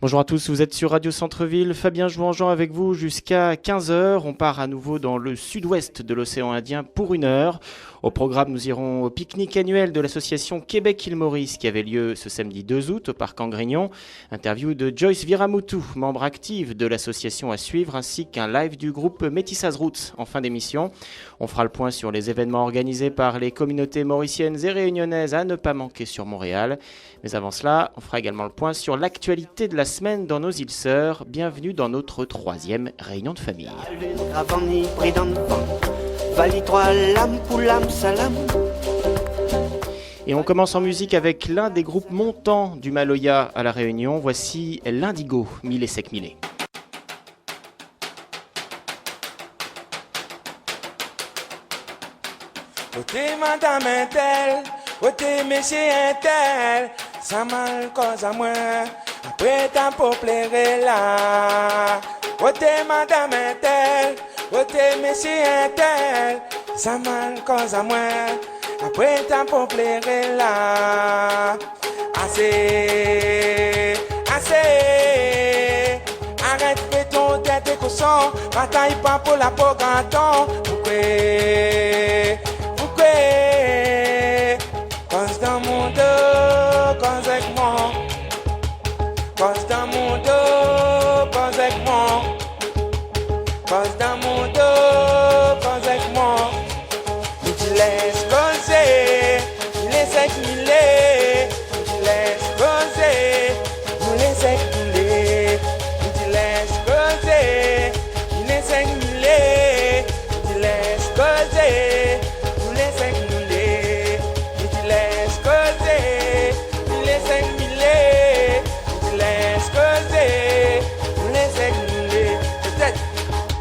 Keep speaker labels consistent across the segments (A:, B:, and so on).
A: Bonjour à tous, vous êtes sur Radio Centre-Ville, Fabien Jouanjean avec vous jusqu'à 15h. On part à nouveau dans le sud-ouest de l'océan Indien pour 1 heure. Au programme, nous irons au pique-nique annuel de l'association Québec-Île Maurice qui avait lieu ce samedi 2 août au parc Angrignon. Interview de Joyce Viramutu, membre active de l'association à suivre, ainsi qu'un live du groupe Métissage Roots en fin d'émission. On fera le point sur les événements organisés par les communautés mauriciennes et réunionnaises à ne pas manquer sur Montréal. Mais avant cela, on fera également le point sur l'actualité de la semaine dans nos îles sœurs. Bienvenue dans notre 3e réunion de famille. Et on commence en musique avec l'un des groupes montants du Maloya à La Réunion. Voici l'Indigo, Milé Sec Milé.
B: Ôtez madame Intel, ôtez monsieur Intel, ça mal cause à moi, après t'as pour plaire là. Ôtez madame Intel, ôtez monsieur Intel, ça mal cause à moi, après t'as pour plaire là. Assez, assez, arrête fais ton tête et cochon, bataille pas pour la peau ganton, pourquoi? Cause dans mon dos, cause avec moi. Cause dans mon dos, cause avec moi. Cause dans mon dos, cause avec moi. Mais tu laisses causer, tu laisses accumuler. Tu laisses causer, tu laisses accumuler. Tu laisses causer, tu laisses accumuler. Tu laisses causer, tu laisses accumuler.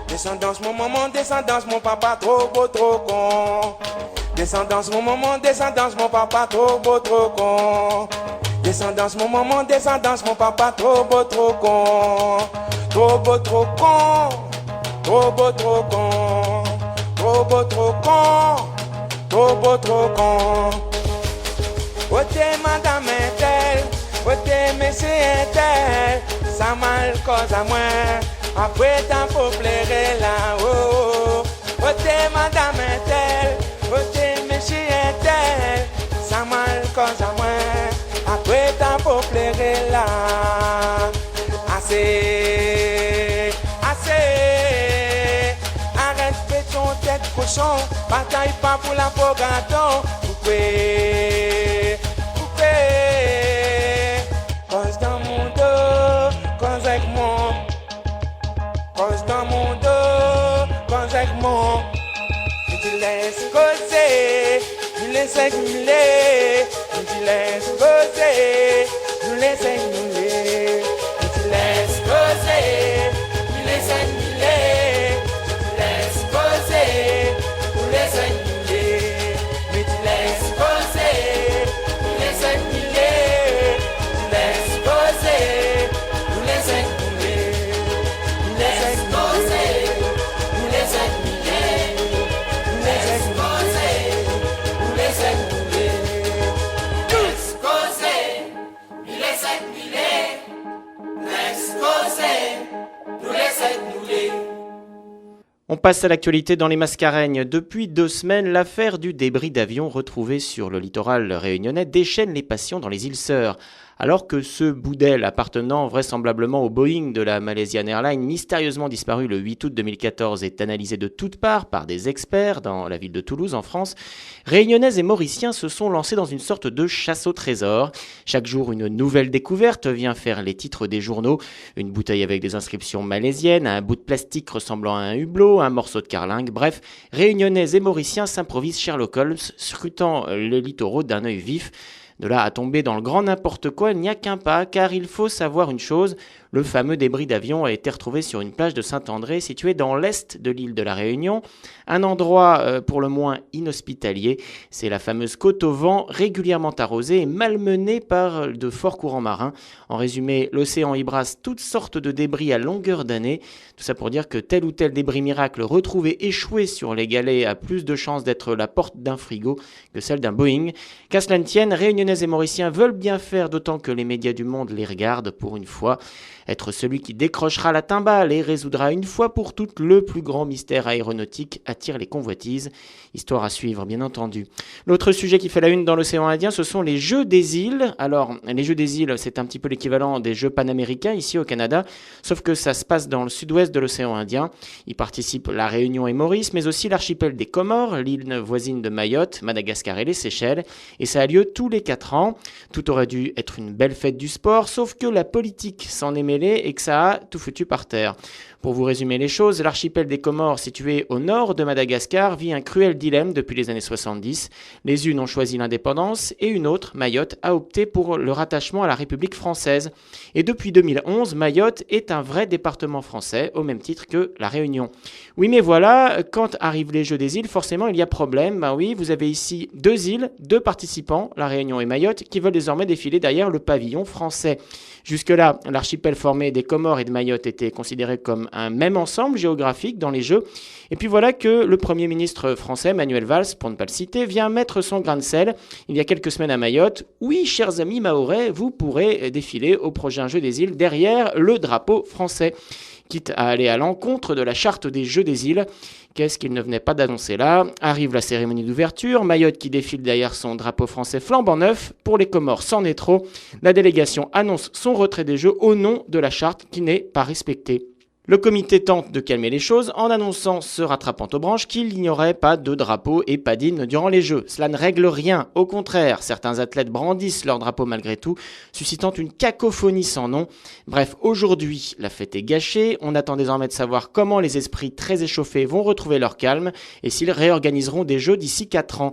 B: Descendance mon maman, descendance mon papa, trop beau, trop con. Descendance mon maman, descendance mon papa, trop beau, trop con. Descendance mon maman, descendance mon papa, trop beau, trop con. Trop beau, trop con. Trop beau, trop con. Trop beau, trop con. Trop beau, trop con. Ôtez madame Intel, ôtez monsieur Intel, ça mal cause à moi. Après t'as pour plaire là-haut. Ôtez madame Intel, ôtez monsieur Intel, ça mal cause à moi. Après t'as pour plaire là. Assez, assez, arrête fais ton tête cochon, bataille pas pour la peau gâteau. Coupé, coupé, cause dans mon dos, cause avec moi. Cause dans mon dos, cause avec moi. Et tu laisses causer, tu laisses accumuler. Et tu laisses causer, tu laisses accumuler. Et tu laisses causer, tu laisses accumuler. Tu laisses causer, tu laisses accumuler. Mais tu laisses causer, tu laisses accumuler. Tu laisses causer, tu laisses accumuler.
A: On passe à l'actualité dans les Mascareignes. Depuis 2 semaines, l'affaire du débris d'avion retrouvé sur le littoral réunionnais déchaîne les passions dans les îles Sœurs. Alors que ce bout d'aile appartenant vraisemblablement au Boeing de la Malaysian Airlines, mystérieusement disparu le 8 août 2014, est analysé de toutes parts par des experts dans la ville de Toulouse en France, Réunionnais et Mauriciens se sont lancés dans une sorte de chasse au trésor. Chaque jour, une nouvelle découverte vient faire les titres des journaux. Une bouteille avec des inscriptions malaisiennes, un bout de plastique ressemblant à un hublot, un morceau de carlingue. Bref, Réunionnais et Mauriciens s'improvisent Sherlock Holmes, scrutant les littoraux d'un œil vif. De là à tomber dans le grand n'importe quoi, il n'y a qu'un pas, car il faut savoir une chose, Le fameux débris d'avion a été retrouvé sur une plage de Saint-André située dans l'est de l'île de la Réunion, un endroit pour le moins inhospitalier. C'est la fameuse côte au vent, régulièrement arrosée et malmenée par de forts courants marins. En résumé, l'océan y brasse toutes sortes de débris à longueur d'année. Tout ça pour dire que tel ou tel débris miracle retrouvé échoué sur les galets a plus de chances d'être la porte d'un frigo que celle d'un Boeing. Qu'à cela ne tienne, Réunionnais et Mauriciens veulent bien faire, d'autant que les médias du monde les regardent pour une fois. Être celui qui décrochera la timbale et résoudra une fois pour toutes le plus grand mystère aéronautique attire les convoitises. Histoire à suivre, bien entendu. L'autre sujet qui fait la une dans l'océan Indien, ce sont les Jeux des îles. Alors, les Jeux des îles, c'est un petit peu l'équivalent des Jeux panaméricains ici au Canada, sauf que ça se passe dans le sud-ouest de l'océan Indien. Y participent la Réunion et Maurice, mais aussi l'archipel des Comores, l'île voisine de Mayotte, Madagascar et les Seychelles. Et ça a lieu tous les 4 ans. Tout aurait dû être une belle fête du sport, sauf que la politique s'en est mêlée et que ça a tout foutu par terre. Pour vous résumer les choses, l'archipel des Comores, situé au nord de Madagascar, vit un cruel dilemme depuis les années 70. Les unes ont choisi l'indépendance et une autre, Mayotte, a opté pour le rattachement à la République française. Et depuis 2011, Mayotte est un vrai département français, au même titre que la Réunion. Oui, mais voilà, quand arrivent les Jeux des îles, forcément il y a problème. Ben oui, vous avez ici 2 îles, 2 participants, la Réunion et Mayotte, qui veulent désormais défiler derrière le pavillon français. Jusque-là, l'archipel formé des Comores et de Mayotte était considéré comme un même ensemble géographique dans les Jeux. Et puis voilà que le Premier ministre français, Manuel Valls, pour ne pas le citer, vient mettre son grain de sel il y a quelques semaines à Mayotte. Oui, chers amis mahorais, vous pourrez défiler au prochain Jeux des îles derrière le drapeau français. Quitte à aller à l'encontre de la charte des Jeux des îles. Qu'est-ce qu'il ne venait pas d'annoncer là? Arrive la cérémonie d'ouverture, Mayotte qui défile derrière son drapeau français flambant neuf. Pour les Comores, c'en est trop. La délégation annonce son retrait des Jeux au nom de la charte qui n'est pas respectée. Le comité tente de calmer les choses en annonçant, se rattrapant aux branches, qu'il n'y aurait pas de drapeau et pas d'hymne durant les Jeux. Cela ne règle rien. Au contraire, certains athlètes brandissent leur drapeau malgré tout, suscitant une cacophonie sans nom. Bref, aujourd'hui, la fête est gâchée. On attend désormais de savoir comment les esprits très échauffés vont retrouver leur calme et s'ils réorganiseront des Jeux d'ici 4 ans.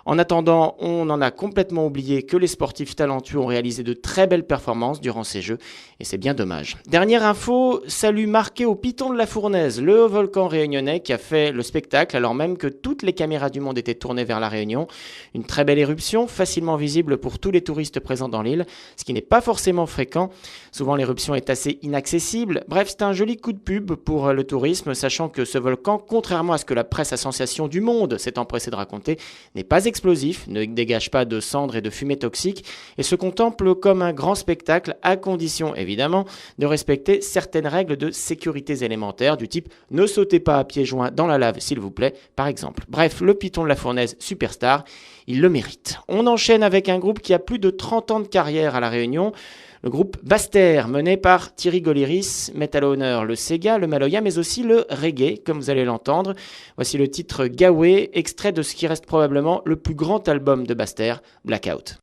A: En attendant, on en a complètement oublié que les sportifs talentueux ont réalisé de très belles performances durant ces Jeux, et c'est bien dommage. Dernière info, salut marqué au Piton de la Fournaise, le volcan réunionnais qui a fait le spectacle alors même que toutes les caméras du monde étaient tournées vers la Réunion. Une très belle éruption, facilement visible pour tous les touristes présents dans l'île, ce qui n'est pas forcément fréquent. Souvent l'éruption est assez inaccessible. Bref, c'est un joli coup de pub pour le tourisme, sachant que ce volcan, contrairement à ce que la presse à sensation du monde s'est empressée de raconter, n'est pas explosif, ne dégage pas de cendres et de fumée toxique et se contemple comme un grand spectacle à condition évidemment de respecter certaines règles de sécurité élémentaires du type ne sautez pas à pieds joints dans la lave s'il vous plaît par exemple. Bref, le Piton de la Fournaise superstar, il le mérite. On enchaîne avec un groupe qui a plus de 30 ans de carrière à La Réunion. Le groupe Basse-Terre, mené par Thierry Goliris, met à l'honneur le Sega, le Maloya, mais aussi le reggae, comme vous allez l'entendre. Voici le titre Gaoué, extrait de ce qui reste probablement le plus grand album de Basse-Terre, Blackout.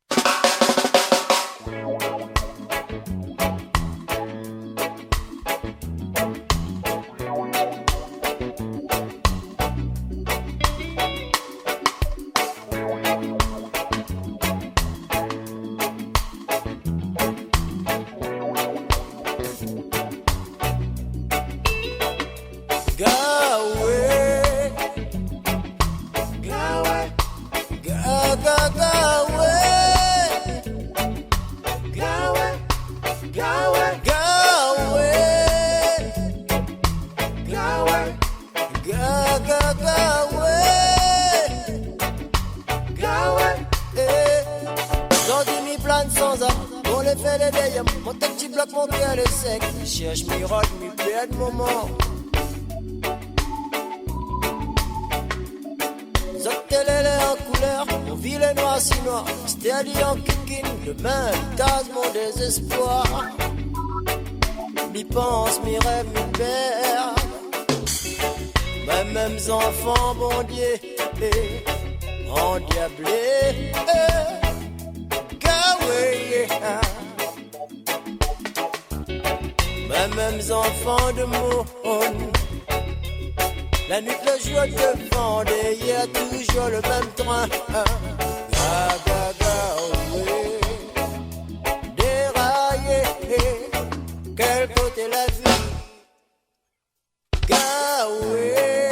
C: M'y pense, m'y rêve, m'y perd. Mes mêmes enfants, bon Dieu, endiablés. Gaoué, mes mêmes enfants de monde. La nuit, le jour devant, hier toujours le même train. Quel côté côté la vie. Gaoué,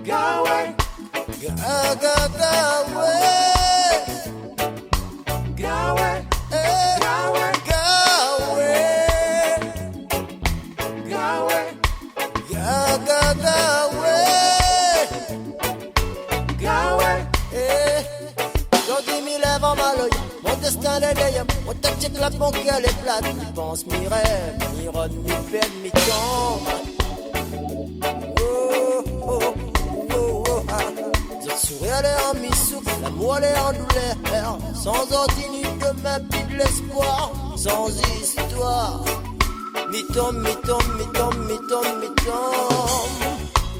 C: Gaoué, Gaoué, Gaoué, Gaoué, Gaoué, Gaoué, Jodi mi lève en maloye, mon destin est d'ailleurs, mon tête j'éclate, mon cœur est plate. Mi pense, mi rêve, mi rôde, mi perd, mi tombe. Oh, oh, oh, oh, ah. Je souris, elle est en mi-souffle, l'amour elle est en douleur. Sans ordre ni demain, plus de l'espoir, sans histoire. Mi tombe, mi tombe, mi tombe, mi tombe, mi tombe.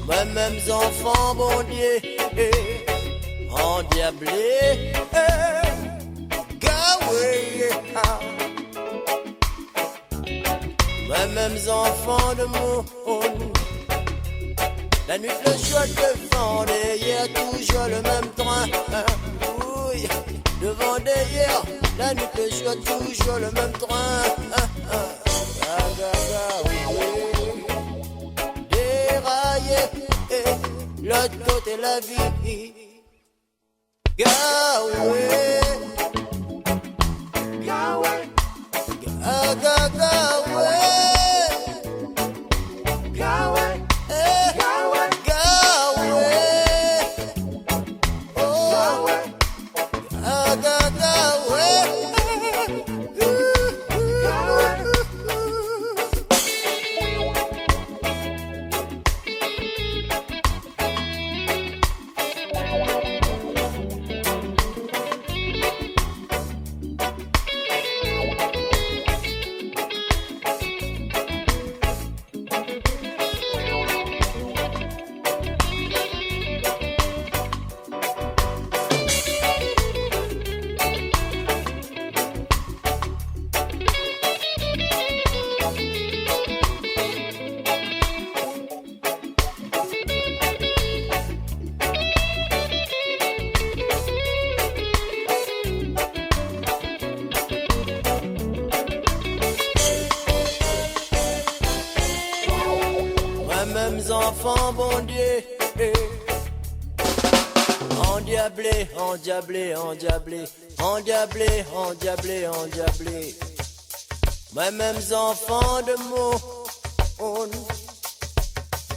C: Moi-même enfants, bon Dieu, endiablé, Gaoué. Moi-même enfants de monde. La nuit le jour devant derrière, toujours le même train. Oui, devant derrière, la nuit le jour toujours le même train. Déraillé, l'autre côté la vie. Gaoué, Gaoué, Gaoué, Gaoué. Enfants, bon Dieu, endiablé, endiablé, endiablé, endiablé, endiablé, endiablé. Moi-même enfants de monde,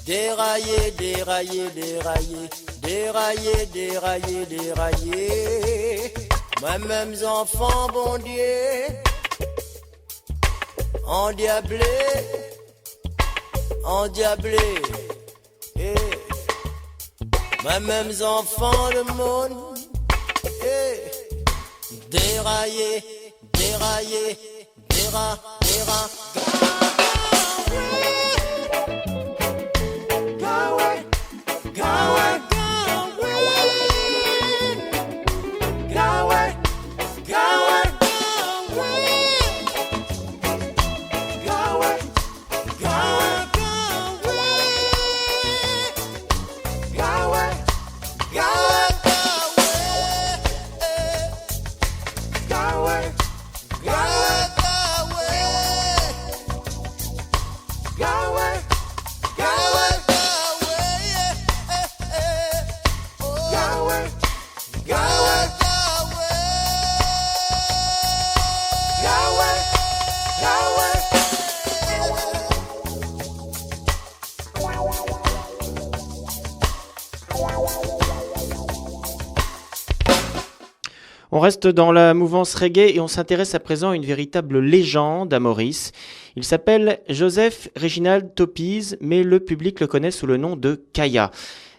C: déraillé, déraillé, déraillé, déraillé, déraillé, déraillé. Moi-même enfants, bon Dieu, endiablé, endiablé. Moi-même enfants de monde, déraillé, déraillé, Gaoué, Gaoué, Gaoué, Gaoué, Gaoué,
A: On reste dans la mouvance reggae et on s'intéresse à présent à une véritable légende à Maurice. Il s'appelle Joseph Reginald Topise, mais le public le connaît sous le nom de Kaya.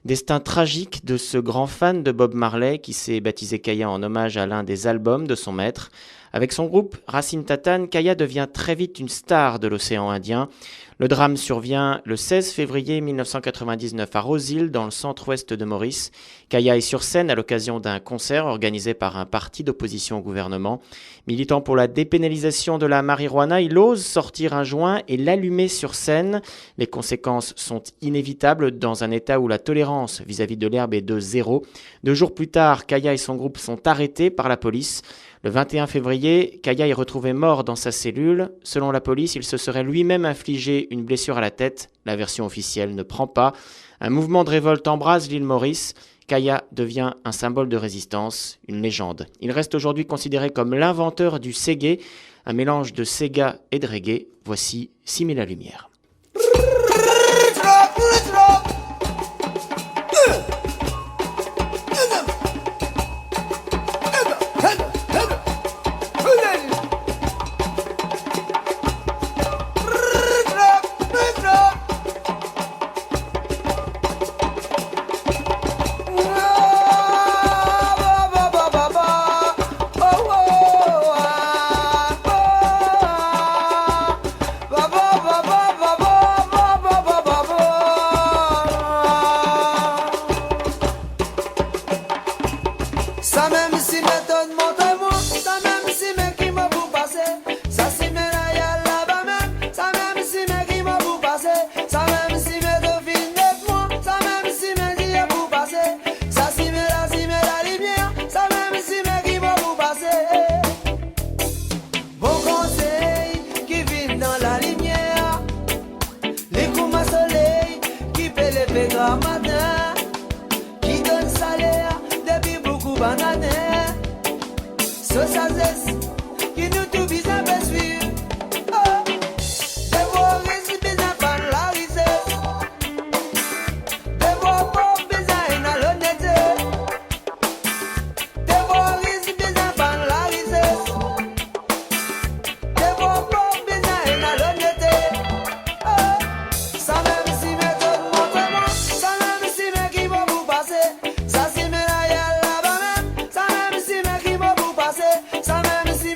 A: Destin tragique de ce grand fan de Bob Marley qui s'est baptisé Kaya en hommage à l'un des albums de son maître. Avec son groupe Racine Tatane, Kaya devient très vite une star de l'océan Indien. Le drame survient le 16 février 1999 à Rose-Île, dans le centre-ouest de Maurice. Kaya est sur scène à l'occasion d'un concert organisé par un parti d'opposition au gouvernement. Militant pour la dépénalisation de la marijuana, il ose sortir un joint et l'allumer sur scène. Les conséquences sont inévitables dans un état où la tolérance vis-à-vis de l'herbe est de zéro. 2 jours plus tard, Kaya et son groupe sont arrêtés par la police. Le 21 février, Kaya est retrouvé mort dans sa cellule. Selon la police, il se serait lui-même infligé une blessure à la tête. La version officielle ne prend pas. Un mouvement de révolte embrase l'île Maurice. Kaya devient un symbole de résistance, une légende. Il reste aujourd'hui considéré comme l'inventeur du Seggae, un mélange de Sega et de reggae. Voici 6000 à lumière.
C: Ça même si méthode montre-moi, ça même si mes qui m'a pour passer, ça si mes là là-bas même, ça même si mes qui m'a pour passer, ça même si mes deux filles de moi, ça même si mes yeux pour passer, ça si mes la lumière, ça même si mes qui m'a pour passer. Bon conseil qui vit dans la lumière, les coups à soleil qui paie les pégas matin, qui donne salaire depuis beaucoup banane. Ce sagesse qui nous tout bizarre à suivre. Oh, des voix récits bizarres par la richesse. Des voix pauvres bizarres dans l'honnêteté. Des voix récits bizarres par la richesse. Des voix pauvres bizarres dans l'honnêteté. Oh, ça même si mes autres montrent-moi, ça même si mes qui vont vous passer, ça si mes là y'a là-bas même, ça même si mes qui vont vous passer, ça même si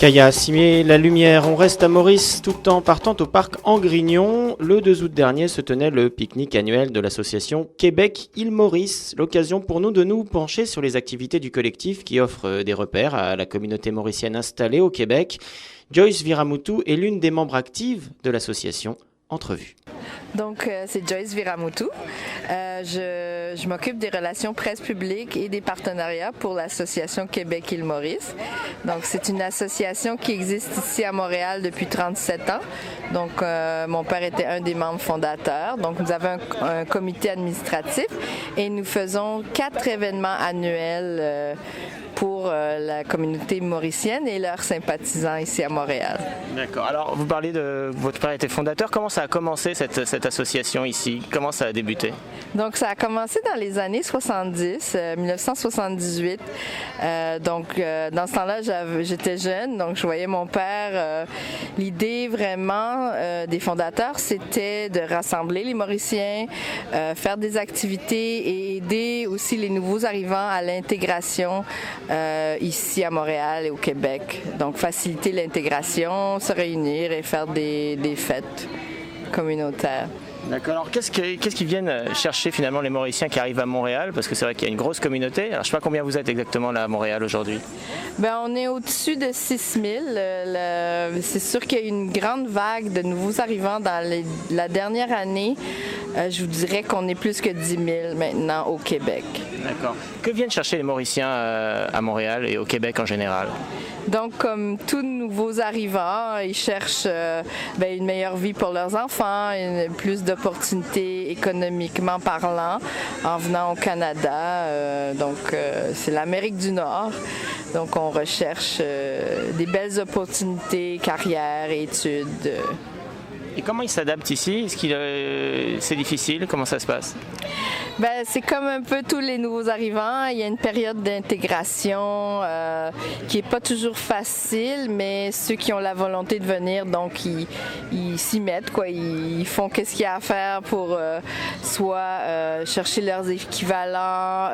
A: Kaya, Cimier, la lumière, on reste à Maurice tout en partant au parc Angrignon. Le 2 août dernier se tenait le pique-nique annuel de l'association Québec-Île Maurice. L'occasion pour nous de nous pencher sur les activités du collectif qui offre des repères à la communauté mauricienne installée au Québec. Joyce Viramoutou est l'une des membres actives de l'association. Entrevue.
D: Donc, c'est Joyce Viramoutou. Je m'occupe des relations presse publique et des partenariats pour l'association Québec-Île Maurice. Donc, c'est une association qui existe ici à Montréal depuis 37 ans. Donc, mon père était un des membres fondateurs. Donc, nous avons un comité administratif et nous faisons 4 événements annuels pour la communauté mauricienne et leurs sympathisants ici à Montréal. D'accord. Alors, vous parlez de votre père était fondateur. Comment ça a commencé cette association ici? Comment ça a débuté? Donc, ça a commencé dans les années 70, 1978. Dans ce temps-là, j'étais jeune, donc je voyais mon père. L'idée vraiment des fondateurs, c'était de rassembler les Mauriciens, faire des activités et aider aussi les nouveaux arrivants à l'intégration ici à Montréal et au Québec. Donc, faciliter l'intégration, se réunir et faire des fêtes communautaires. D'accord. Alors, qu'est-ce qu'ils viennent chercher finalement les Mauriciens qui arrivent à Montréal? Parce que c'est vrai qu'il y a une grosse communauté. Alors, je ne sais pas combien vous êtes exactement là à Montréal aujourd'hui. On est au-dessus de 6 000. C'est sûr qu'il y a eu une grande vague de nouveaux arrivants dans la dernière année. Je vous dirais qu'on est plus que 10 000 maintenant au Québec. D'accord. Que viennent chercher les Mauriciens à Montréal et au Québec en général? Donc, comme tous nouveaux arrivants, ils cherchent une meilleure vie pour leurs enfants, plus d'opportunités économiquement parlant en venant au Canada. C'est l'Amérique du Nord. Donc, on recherche des belles opportunités, carrière, études. Et comment ils s'adaptent ici? Est-ce que c'est difficile? Comment ça se passe? C'est comme un peu tous les nouveaux arrivants. Il y a une période d'intégration qui n'est pas toujours facile, mais ceux qui ont la volonté de venir, donc ils s'y mettent, quoi. Ils font qu'est-ce qu'il y a à faire pour soit chercher leurs équivalents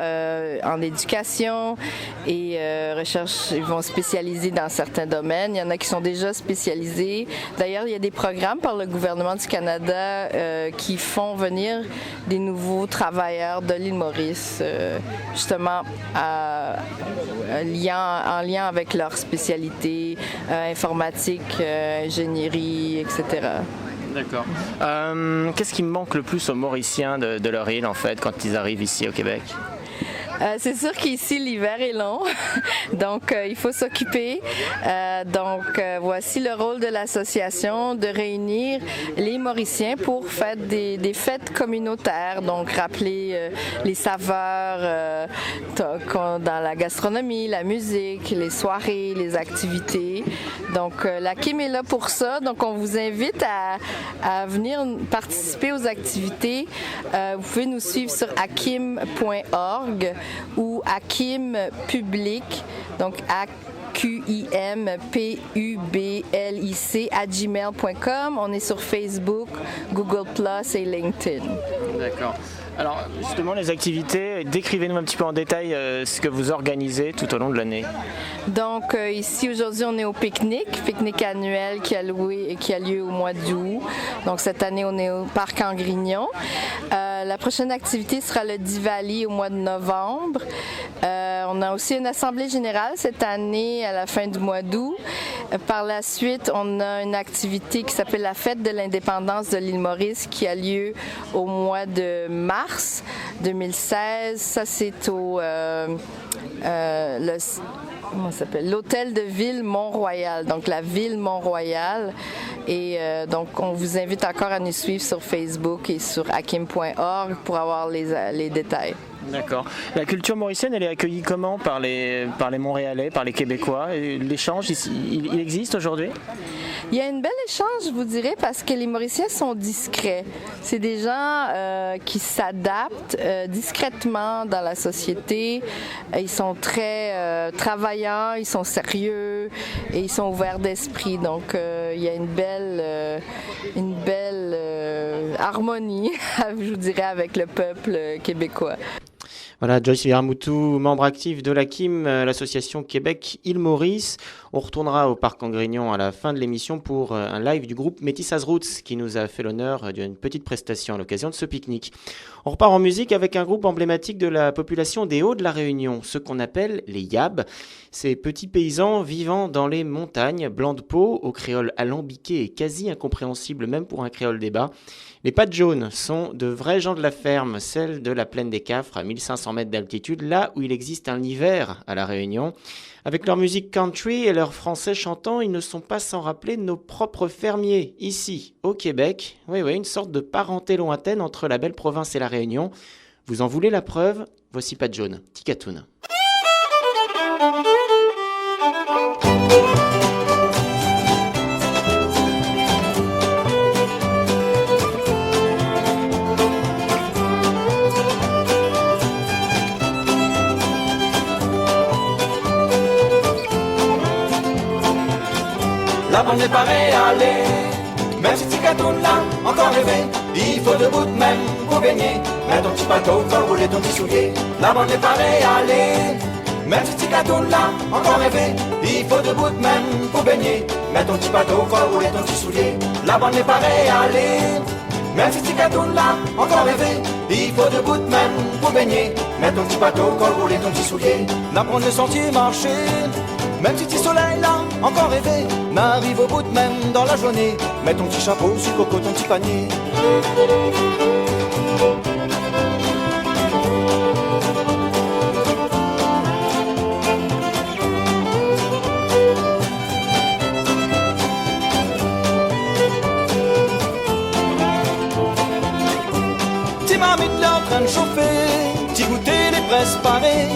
D: en éducation et ils vont spécialiser dans certains domaines. Il y en a qui sont déjà spécialisés. D'ailleurs, il y a des programmes par le gouvernement du Canada qui font venir des nouveaux travailleurs de l'île Maurice, justement en lien avec leur spécialité, informatique, ingénierie, etc. D'accord. Qu'est-ce qui manque le plus aux Mauriciens de leur île, en fait, quand ils arrivent ici au Québec? C'est sûr qu'ici, l'hiver est long, donc il faut s'occuper. Voici le rôle de l'association, de réunir les Mauriciens pour faire des fêtes communautaires, donc rappeler les saveurs dans la gastronomie, la musique, les soirées, les activités. Donc, la Kim est là pour ça, donc on vous invite à venir participer aux activités. Vous pouvez nous suivre sur akim.org ou Akim Public, donc AQIMPUBLIC @gmail.com. On est sur Facebook, Google Plus et LinkedIn. D'accord. Alors, justement, les activités, décrivez-nous un petit peu en détail ce que vous organisez tout au long de l'année. Donc, ici, aujourd'hui, on est au pique-nique annuel qui a lieu au mois d'août. Donc, cette année, on est au parc Angrignon. La prochaine activité sera le Diwali au mois de novembre. On a aussi une assemblée générale cette année à la fin du mois d'août. Par la suite, on a une activité qui s'appelle la Fête de l'indépendance de l'île Maurice qui a lieu au mois de mars 2016. Ça, c'est au l'hôtel de ville Mont-Royal, donc la ville Mont-Royal. Et donc, on vous invite encore à nous suivre sur Facebook et sur akim.org pour avoir les détails. D'accord. La culture mauricienne, elle est accueillie comment par les Montréalais, par les Québécois? L'échange, il existe aujourd'hui? Il y a un bel échange, je vous dirais, parce que les Mauriciens sont discrets. C'est des gens qui s'adaptent discrètement dans la société. Ils sont très travaillants, ils sont sérieux et ils sont ouverts d'esprit. Donc, il y a une belle harmonie, je vous dirais, avec le peuple québécois.
A: Voilà, Joyce Viramoutou, membre actif de l'AKIM, l'association Québec-Île Maurice. On retournera au Parc Angrignon à la fin de l'émission pour un live du groupe Métissas Roots qui nous a fait l'honneur d'une petite prestation à l'occasion de ce pique-nique. On repart en musique avec un groupe emblématique de la population des Hauts de la Réunion, ceux qu'on appelle les Yab. Ces petits paysans vivant dans les montagnes, blancs de peau, au créole alambiqué et quasi incompréhensible même pour un créole des bas. Les pattes jaunes sont de vrais gens de la ferme, celles de la plaine des Cafres à 1500 mètres d'altitude, là où il existe un hiver à la Réunion. Avec leur musique country et leur français chantant, ils ne sont pas sans rappeler nos propres fermiers, ici, au Québec. Oui, une sorte de parenté lointaine entre la belle province et la Réunion. Vous en voulez la preuve? Voici Pattes jaunes, Ticatoun.
E: La bande n'est pas réalée, même si Ticatoun là, encore rêvé, il faut debout de même pour baigner. Mets ton petit bateau, col rouler ton petit soulier. La bande n'est pas réalée, même si Ticatoun là, encore rêvé, il faut debout de même pour baigner. Mets ton petit bateau, col rouler ton petit soulier. La bande n'est pas réalée, même si Ticatoun là, encore rêvé, il faut debout de même pour baigner. Mets ton petit bateau, col rouler ton petit soulier. N'apprendre le sentier marcher, même si petit soleil là, encore rêvé, n'arrive au bout de même dans la journée. Mets ton petit chapeau sur le coco, ton petit panier. Petit marmite là en train de chauffer, petit goûter les presses parées.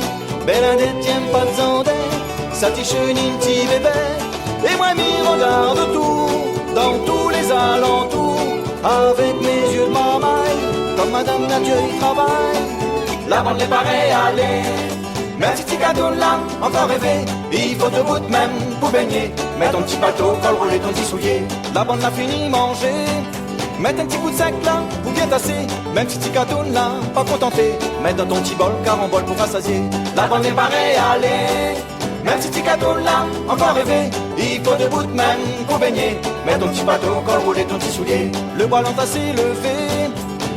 E: Belle indé, tiens pas de zandais, ça t'y chenille, petit bébé. Et moi m'y regarde tout, dans tous les alentours, avec mes yeux de marmaille, comme Madame Nature y travaille. La bande n'est pas réalée, même si Ticatoun là, encore rêvé, il faut debout de même pour baigner. Mets ton petit bateau, col roulé ton petit soulier. La bande n'a fini manger, mets un petit coup de sec là, pour bien tasser. Même si Ticatoun là, pas contenté, mets dans ton petit bol, carambole pour rassasier. La bande n'est pas réalée, même si Ticatoun là, encore rêvé, il faut debout de même pour baigner. Mets ton petit bateau, col roulé ton petit soulier. Le bras l'entassé, levé,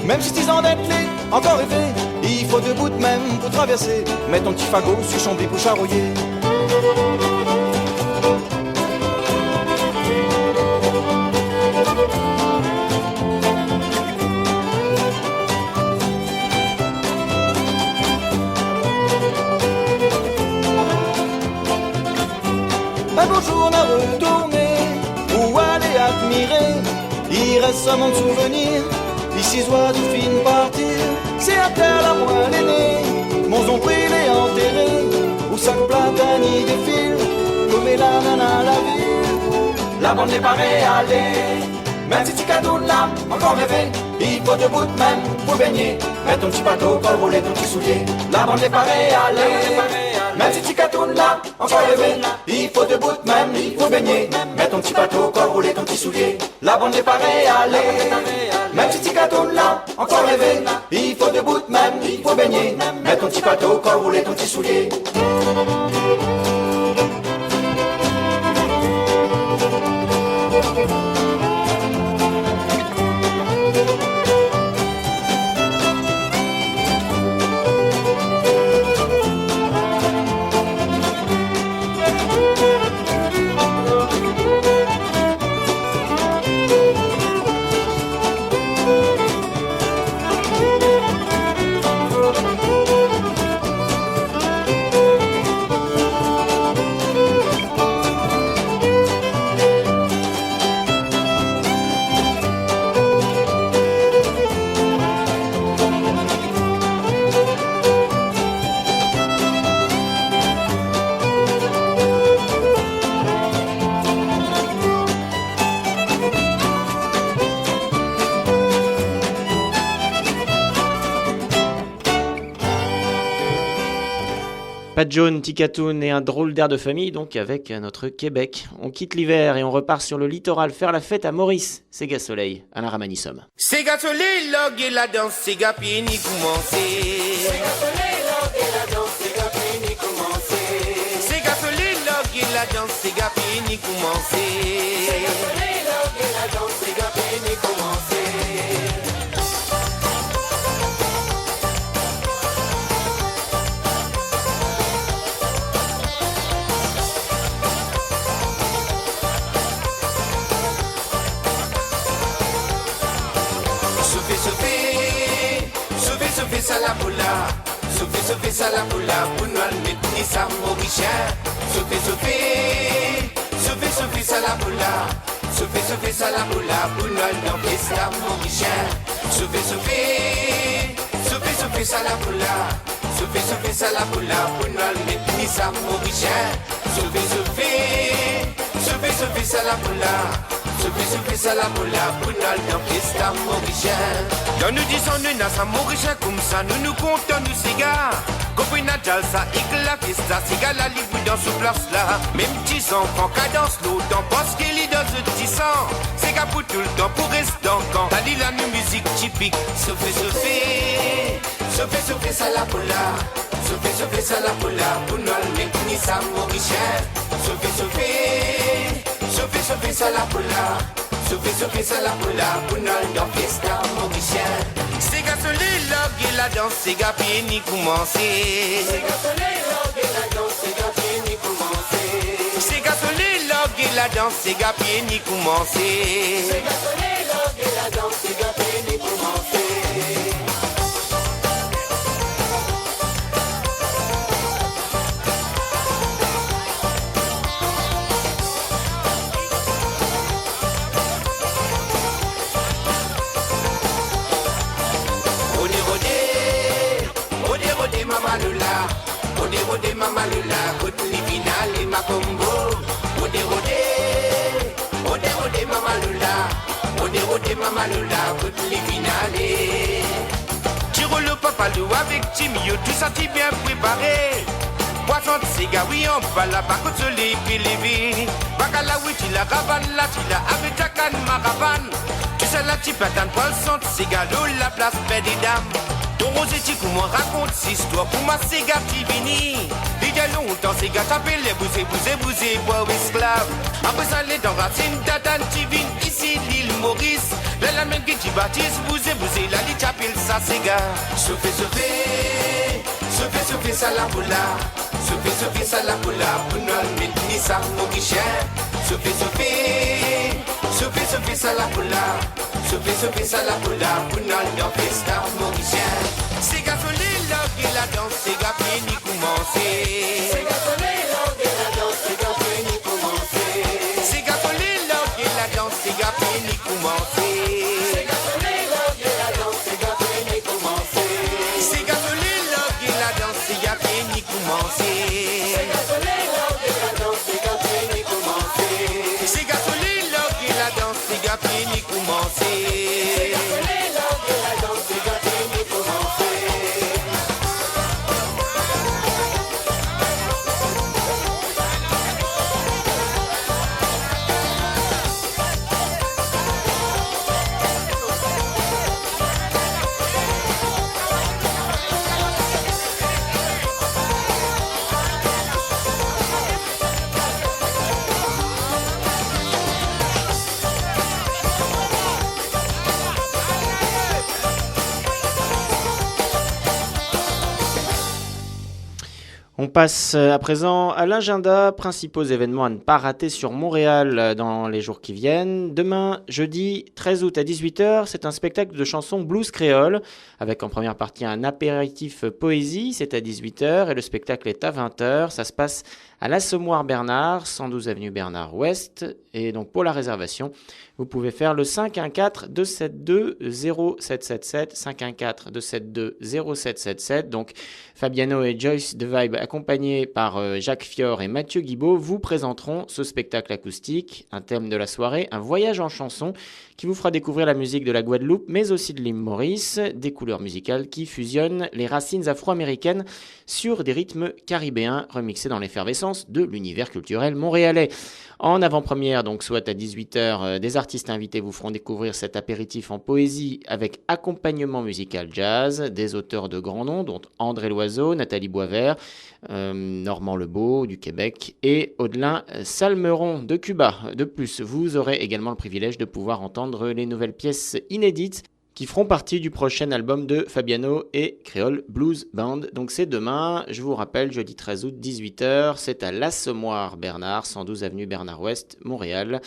E: même si t'es endettelé, encore rêvé, il faut debout de même pour traverser. Mets ton petit fagot sur Chambly pour charrouiller. Un beau jour on a retourné, où aller admirer, il reste un monde de souvenirs, ici oiseaux finissent partir, c'est à terre la moelle aînée, mon zon pris les enterré, où sac platani défile, comme la nana la ville. La bande n'est pas réalée, même si Ticatoun là, encore rêvé, il faut debout de même pour baigner. Mets ton petit bateau, col roulé ton petit soulier. La bande n'est pas réalée, même si Ticatoun là, encore rêvé, il faut debout de même pour baigner. Mets ton petit bateau, col roulé ton petit soulier. La bande n'est pas réalée, même si Ticatoun là, encore rêvé, il faut debout de même pour baigner. Mets ton petit bateau, col roulé ton petit soulier.
A: Pat Jaune, Ticatoon et un drôle d'air de famille donc avec notre Québec. On quitte l'hiver et on repart sur le littoral faire la fête à Maurice. C'est Gars Soleil, Alain Ramanissom.
B: C'est Gars Soleil, log et la danse, c'est Gars Pieni commencé. C'est Gars Soleil, log et la danse, c'est Gars Pieni commencé. C'est Gars Soleil, log et la danse, c'est Gars Pieni commencé. C'est Gars Soleil, log et la danse, c'est Gars Pieni commencé. Salapoula, Sophie Salapoula, pour nous mettre ni sa Mauricien. Sophie Salapoula, Sophie Salapoula, pour nous mettre sa Mauricien. Sophie Salapoula, Sophie Salapoula, pour nous mettre ni sa Mauricien. Sophie Salapoula. Sophie Salapoula, pour nous mettre sa Mauricien. Quand nous disons nous n'a Mauricien comme ça, nous nous comptons nous cigares. Comprenez ça, éclat, ça, cigare la libre dans ce place là. Même petits enfants, cadence l'autant, parce qu'il est dans ce petit sang. C'est gars pour tout le temps, pour rester encore. T'as dit la musique typique. Sophie Salapoula, Sophie Salapoula, pour nous mettre ni sa Mauricien. Sophie Salapoula. Sophie Salapoula, pour nous dans fiesta Mauricien. C'est Gars Soleil, log et la danse, c'est Gars Pieni commencé. C'est Gars Soleil, log et la danse, c'est Gars Pieni commencé. C'est Gars Soleil, log et la danse, c'est Gars Pieni commencé. C'est Gars Soleil, log et la danse, c'est Gars Pieni commencé. Ode mama lula, côte livinal et ma combo. Ode mama lula, côte livinal et. Tiro le papa lou avec Timio, tout ça t'y bien préparé. Poisson de cigare, oui on va là, par contre soleil puis levé. Bacala oui tu la ravane là, tu la avec ta canne ma ravane. Tu sais la type attend poisson de cigare, la place paix des dames. Ton rosetti comment raconte cette histoire pour ma cigare qui vini. Il y a longtemps cigare t'appelle les bousez, bois esclave. Après ça les dans racine d'Adan qui vient ici l'île Maurice. La même qui baptise bousez, la lit t'appelle sa cigare. Sophie Salapoula, Sophie Salapoula, pour nous mettre ni sa Mauricien. Sophie Salapoula. Sophie Salapoula, pour nous dans fiesta Mauricien. C'est Gars Soleil, log et la danse, c'est Gars Pieni commencé. C'est Gars Soleil, log et la danse, c'est Gars Pieni commencé. C'est Gars Soleil, log et la danse, c'est Gars Pieni commencé. C'est Gars Soleil, log et la danse, c'est Gars Pieni commencé. C'est Gars Soleil, log et la danse, c'est Gars Pieni commencé. C'est Gars Soleil, log et la danse, c'est Gars Pieni commencé. C'est Gars Soleil, log et la danse, c'est Gars Pieni commencé.
A: On passe à présent à l'agenda, principaux événements à ne pas rater sur Montréal dans les jours qui viennent. Demain, jeudi 13 août à 18h, c'est un spectacle de chansons blues créole, avec en première partie un apéritif poésie, c'est à 18h, et le spectacle est à 20h. Ça se passe à l'Assommoir Bernard, 112 avenue Bernard Ouest. Et donc pour la réservation, vous pouvez faire le 514-272-0777, 514-272-0777. Donc Fabiano et Joyce de Vibe, accompagnés par Jacques Fior et Mathieu Guibaud, vous présenteront ce spectacle acoustique, un thème de la soirée, un voyage en chanson qui vous fera découvrir la musique de la Guadeloupe, mais aussi de l'île Maurice, des couleurs musicales qui fusionnent les racines afro-américaines sur des rythmes caribéens remixés dans l'effervescence de l'univers culturel montréalais. En avant-première, donc soit à 18h, des artistes invités vous feront découvrir cet apéritif en poésie avec accompagnement musical jazz, des auteurs de grands noms dont André Loiseau, Nathalie Boisvert, Normand Lebeau du Québec et Audelin Salmeron de Cuba. De plus, vous aurez également le privilège de pouvoir entendre les nouvelles pièces inédites qui feront partie du prochain album de Fabiano et Creole Blues Band. Donc c'est demain, je vous rappelle, jeudi 13 août, 18h, c'est à l'Assommoir Bernard, 112 avenue Bernard Ouest, Montréal.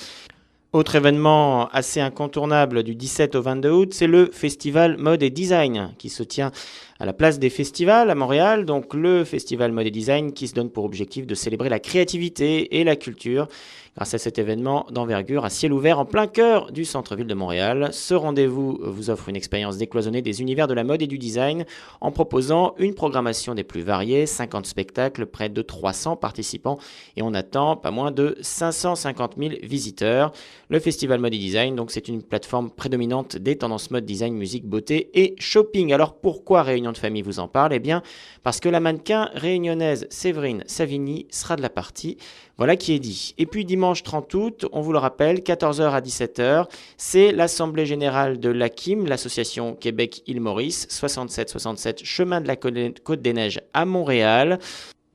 A: Autre événement assez incontournable du 17 au 22 août, c'est le festival Mode et Design qui se tient à la place des festivals à Montréal. Donc le festival Mode et Design qui se donne pour objectif de célébrer la créativité et la culture grâce à cet événement d'envergure à ciel ouvert en plein cœur du centre-ville de Montréal. Ce rendez-vous vous offre une expérience décloisonnée des univers de la mode et du design en proposant une programmation des plus variées, 50 spectacles, près de 300 participants et on attend pas moins de 550 000 visiteurs. Le festival Mode et Design, donc c'est une plateforme prédominante des tendances mode, design, musique, beauté et shopping. Alors pourquoi Réunion de famille vous en parle? Eh bien parce que la mannequin réunionnaise Séverine Savigny sera de la partie. Voilà qui est dit. Et puis dimanche 30 août, on vous le rappelle, 14h à 17h, c'est l'Assemblée Générale de l'AKIM, l'Association Québec-Île Maurice, 67 chemin de la Côte des Neiges à Montréal.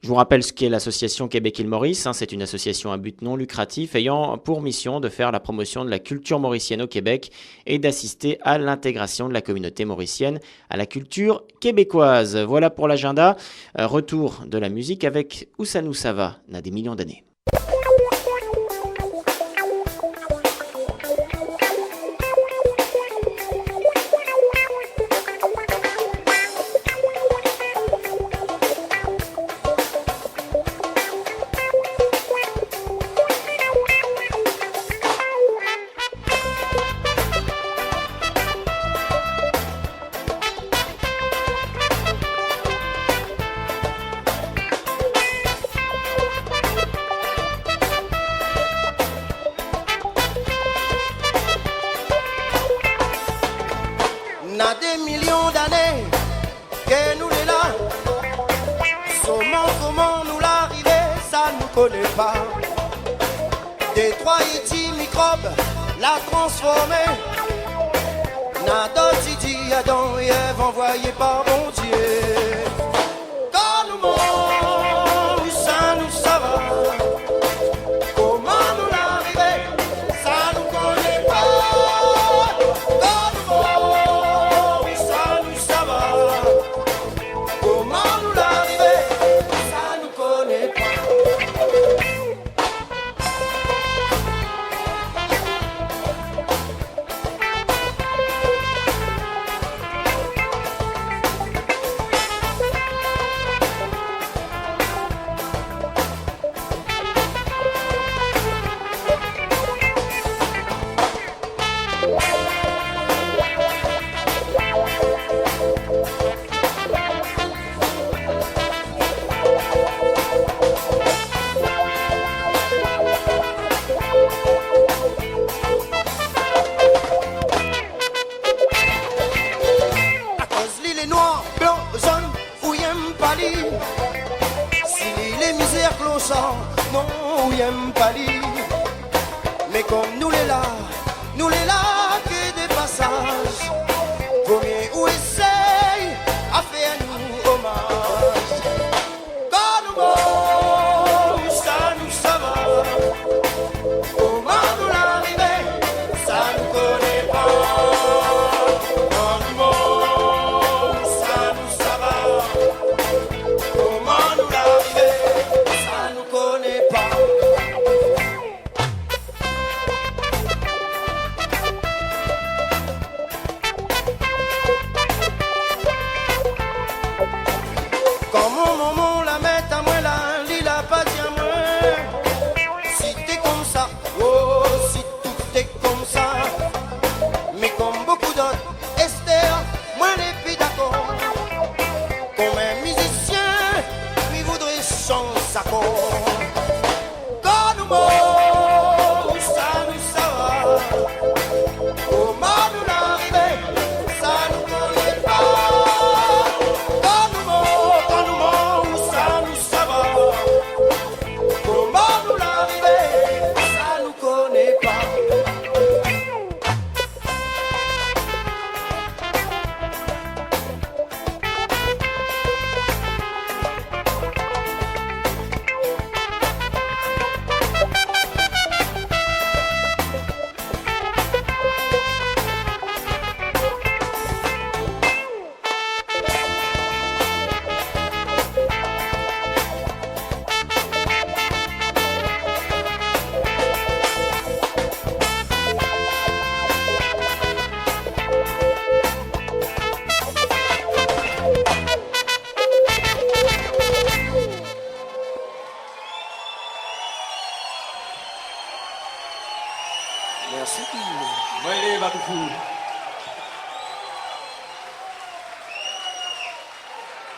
A: Je vous rappelle ce qu'est l'association Québec-Île Maurice. C'est une association à but non lucratif ayant pour mission de faire la promotion de la culture mauricienne au Québec et d'assister à l'intégration de la communauté mauricienne à la culture québécoise. Voilà pour l'agenda. Retour de la musique avec Ousanou Sava, n'a des millions d'années.
C: N'a des millions d'années que nous est là. Comment nous l'arriver, ça nous connaît pas. Détroit Haïti microbe l'a transformé. N'a d'autres dit Adam et Ève envoyés par bon Dieu. Quand nous mourons, ça nous savons. Comment nous l'arriver, ça nous connaît pas. Quand nous mourons, ça nous savons. Comment nous l'arriver, ça nous connaît pas. À cause l'île est noire, blanc, jaune, ou y'aime pas l'île. Si l'île est misère, clochard, non, ou y'aime pas l'île. Mais comme nous les là que des passages. Combien ou essaye à faire nous hommage. Quand nous mourons, ça nous savons. Comment nous l'arriver, ça nous connaît pas. Quand nous mourons, ça nous savons. Comment nous l'arriver, ça nous connaît pas.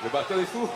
F: Le bateau est fou.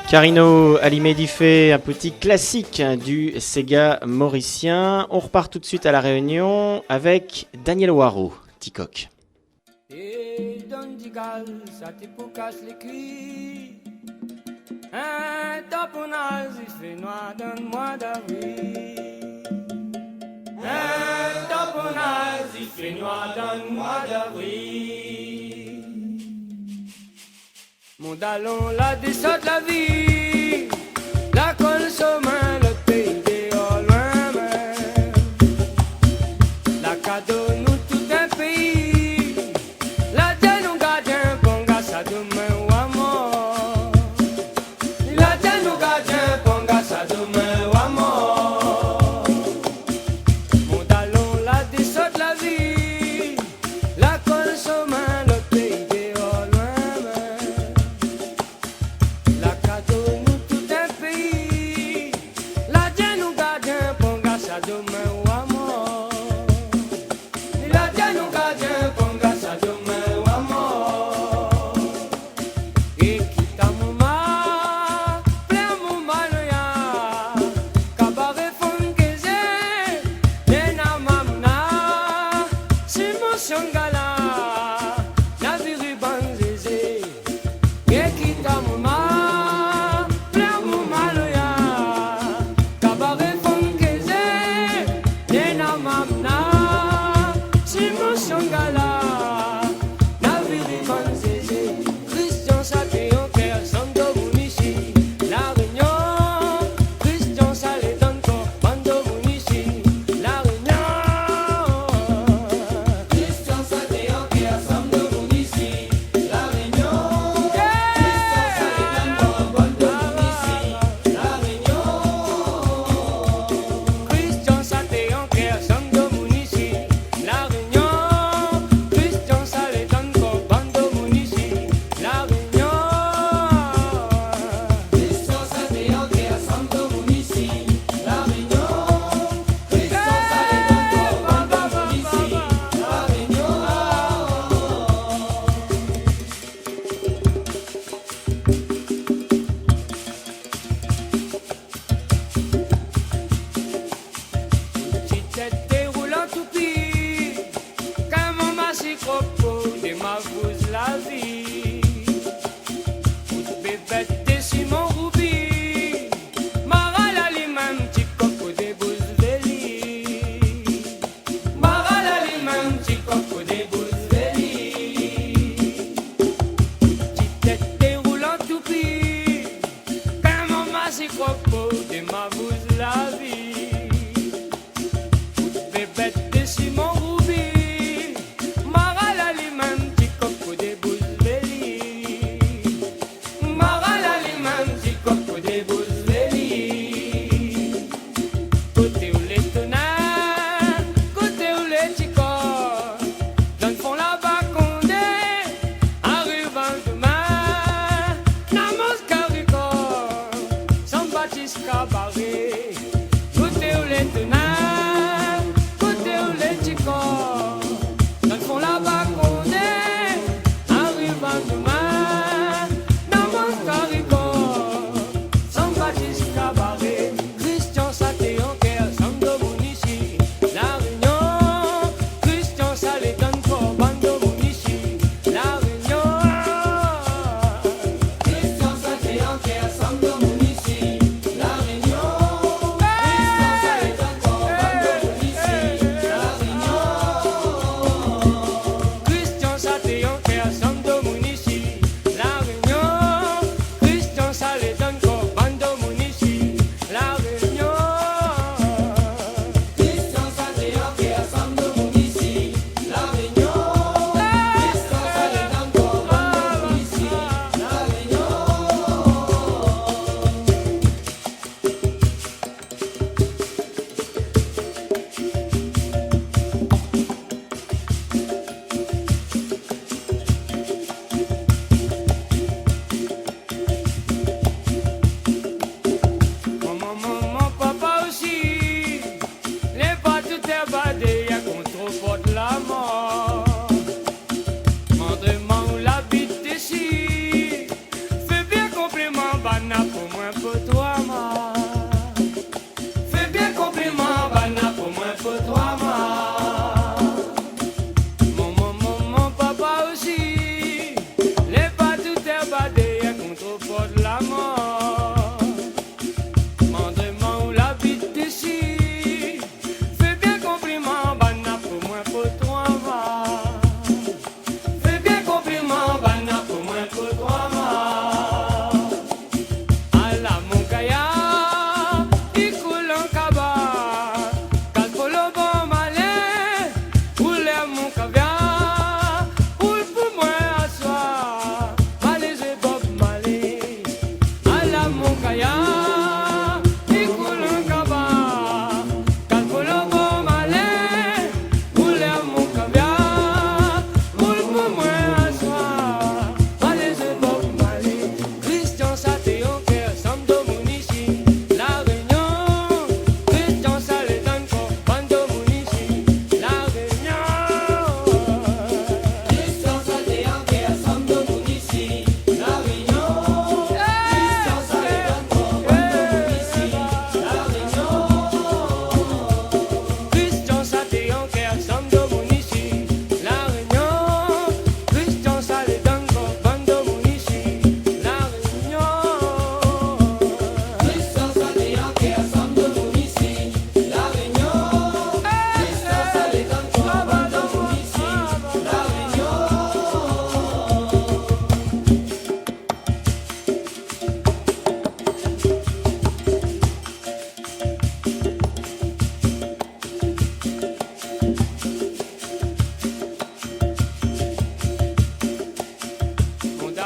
A: Carino Alimé-Diffé, un petit classique du Sega mauricien. On repart tout de suite à La Réunion avec Daniel Waro, Ticoc.
F: Et donne du gal, ça t'y pour casse les cuits. Un tamponnage, il fait noir dans le mois d'avril. Un tamponnage, il fait noir dans le mois d'avril. Mon dallon, la descente, la vie, la consomme, le pays dehors, loin même. La cadeau, nous, tout un pays. La terre, nous garde un bon gars, ça demain ou à mort. La terre, nous garde un bon gars, ça demain ou à mort. Mon dallon, la descente, la vie, la consomme, le pays dehors, loin même. La cadeau, nous, tout un pays.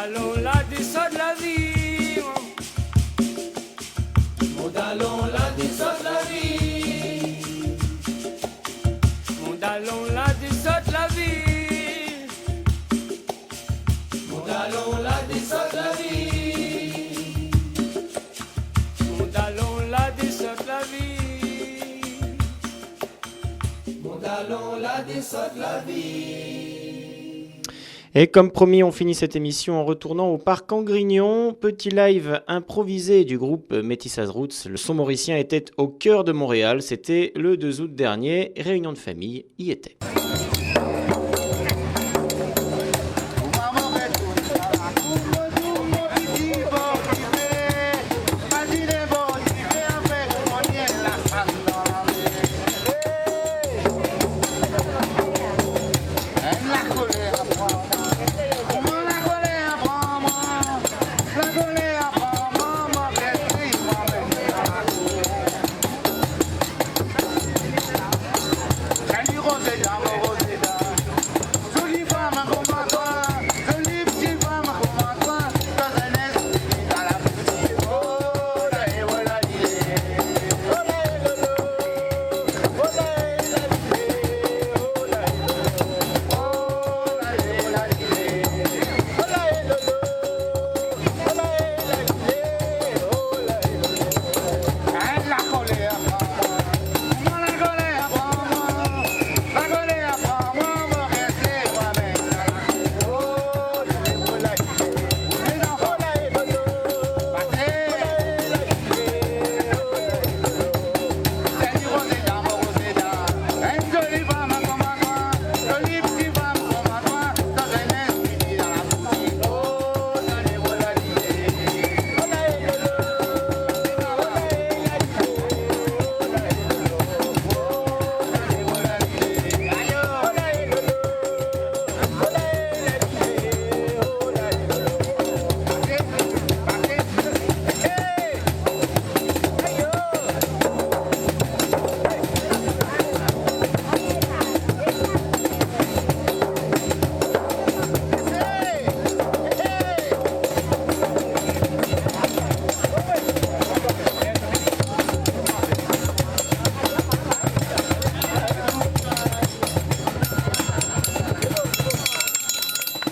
F: Mondalon la descend de la vie. Mondalon la descend de la vie. Mondalon la descend de la vie. Mondalon la descend de la vie. Mondalon la descend de la vie. Mondalon la descend de la vie.
A: Et comme promis, on finit cette émission en retournant au parc Angrignon. Petit live improvisé du groupe Métissage Roots. Le son mauricien était au cœur de Montréal. C'était le 2 août dernier. Réunion de famille y était.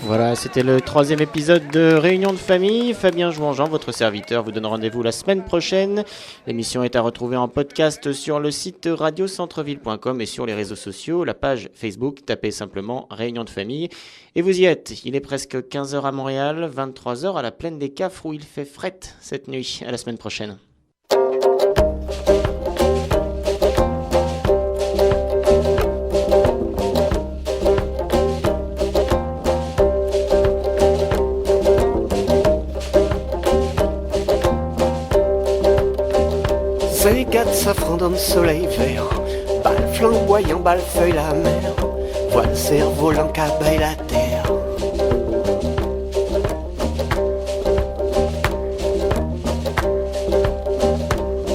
A: Voilà, c'était le 3e épisode de Réunion de famille. Fabien Jouanjean, votre serviteur, vous donne rendez-vous la semaine prochaine. L'émission est à retrouver en podcast sur le site radiocentreville.com et sur les réseaux sociaux. La page Facebook, tapez simplement Réunion de famille. Et vous y êtes. Il est presque 15h à Montréal, 23h à la Plaine des Cafres où il fait fret cette nuit. À la semaine prochaine.
G: Quatre safran dans le soleil vert, balle flamboyant, balle feuille la mer, voile cerf-volant, cabaye la terre.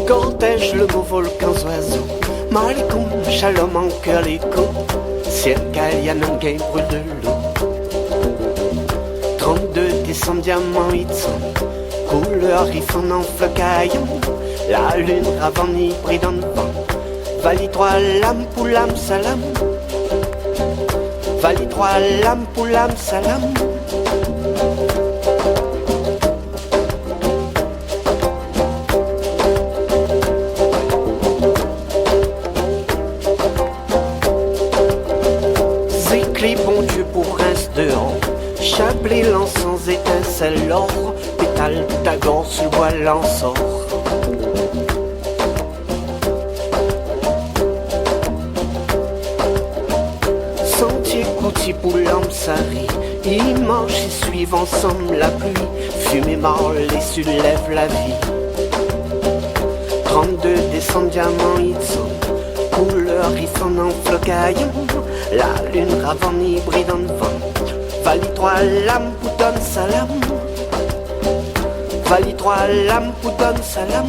G: Cortège, le beau volcan oiseau, Malikoum, Shalom en cœur l'écho, ciel Kalianan, game brûle de l'eau. 32 décembre, diamant, Itzon, couleur, ifon en flocaillon. La lune ravant hybride en vent. Vali 3 lames pour l'âme salam. Vali 3 lames pour l'âme salam. Zécli bon Dieu pour rince dehors. Chablé l'encens étincelle l'or. Pétale d'agor sur le voile en sort. Pour l'Amsari, ils marchent et suivent ensemble la pluie. Fumée marle et soulève la vie. 32 décembre, diamant, Itzon, couleur, ifon en flocaillon. La lune ravant hybride en vent. Vali 3 lames pour donne salam. Vali 3 lames pour donne salam.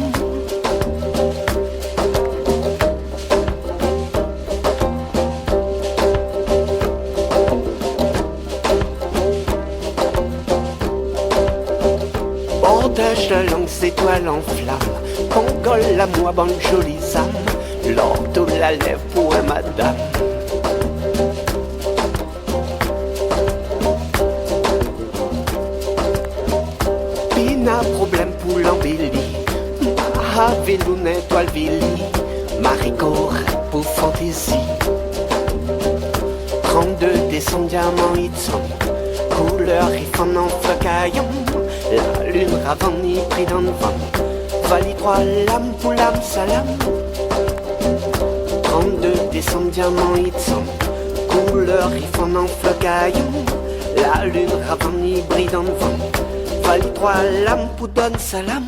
G: Partage de longues étoiles en flammes, Congole la moi bonne jolie âme, l'ordo la lève pour un madame. Pina problème pour l'embellie, Mahaveloun étoile vili, Maricourt pour fantaisie. 32 décembre diamant Itson, couleur ifan en flacaillon, la lune ravani pris dans le vent, Vali 3 lames pour l'âme salam. 32 décembre diamant Itson, couleur ifan en flacaillon, la lune ravani pris dans le vent, Vali 3 lames pour donne salam.